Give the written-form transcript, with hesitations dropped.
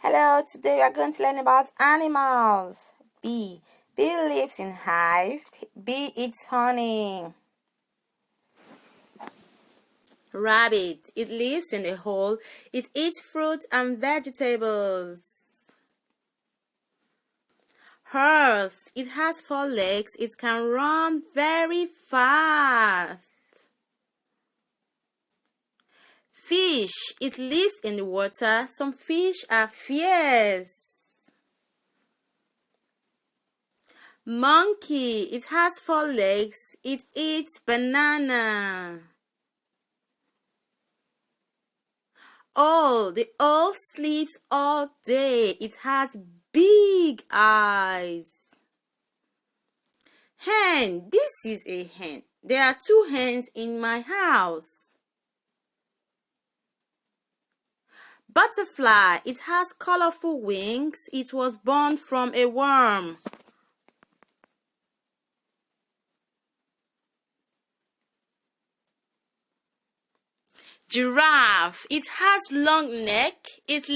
Hello, today we are going to learn about animals. Bee. Bee lives in hive. Bee eats honey. Rabbit. It lives in a hole. It eats fruit and vegetables. Horse. It has 4 legs. It can run very fast. Fish. It lives in the water. Some fish are fierce. Monkey. It has 4 legs. It eats banana. Owl. The owl sleeps all day. It has big eyes. Hen. This is a hen. There are 2 hens in my house. Butterfly. It has colorful wings. It was born from a worm. Giraffe. It has long neck. It